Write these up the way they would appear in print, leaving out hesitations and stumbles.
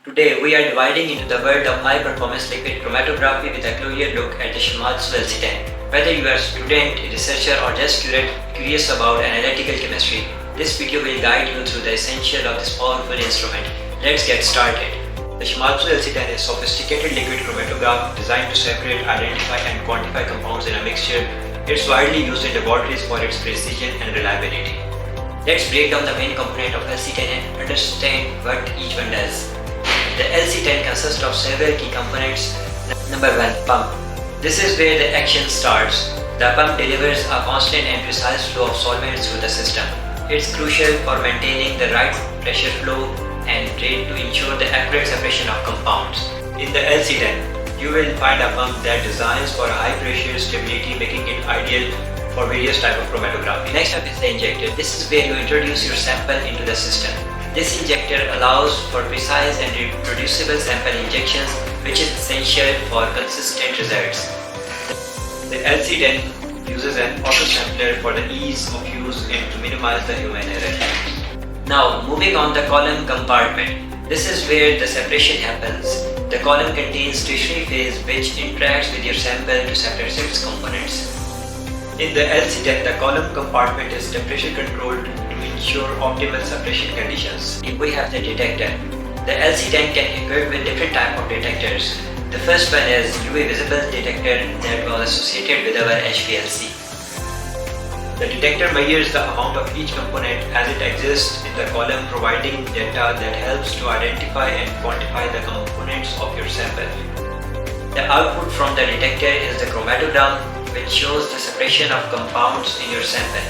Today we are dividing into the world of high-performance liquid chromatography with a closer look at the Shimadzu LC10. Whether you are a student, a researcher or just curious about analytical chemistry, this video will guide you through the essentials of this powerful instrument. Let's get started. The Shimadzu LC10 is a sophisticated liquid chromatograph designed to separate, identify and quantify compounds in a mixture. It's widely used in laboratories for its precision and reliability. Let's break down the main component of LC10 and understand what each one does. The LC10 consists of several key components. Number 1. Pump. This is where the action starts. The pump delivers a constant and precise flow of solvents through the system. It's crucial for maintaining the right pressure flow and rate to ensure the accurate separation of compounds. In the LC10, you will find a pump that designs for high pressure stability, making it ideal for various types of chromatography. Next up is the injector. This is where you introduce your sample into the system. This injector allows for precise and reproducible sample injections, which is essential for consistent results. The LC10 uses an auto-sampler for the ease of use and to minimize the human error. Now, moving on the column compartment. This is where the separation happens. The column contains tertiary phase which interacts with your sample to separate its components. In the LC10, the column compartment is temperature controlled to ensure optimal separation conditions. We have the detector. The LC10 can equip with different types of detectors. The first one is UV visible detector that was associated with our HPLC. The detector measures the amount of each component as it exists in the column, providing data that helps to identify and quantify the components of your sample. The output from the detector is the chromatogram, which shows the separation of compounds in your sample.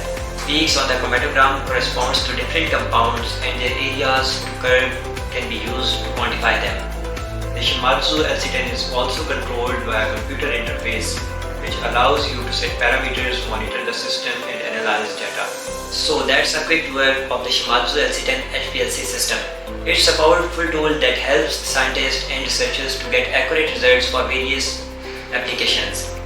Peaks on the chromatogram corresponds to different compounds and their areas to curve can be used to quantify them. The Shimadzu LC10 is also controlled by a computer interface which allows you to set parameters, monitor the system and analyze data. So that's a quick tour of the Shimadzu LC10 HPLC system. It's a powerful tool that helps scientists and researchers to get accurate results for various applications.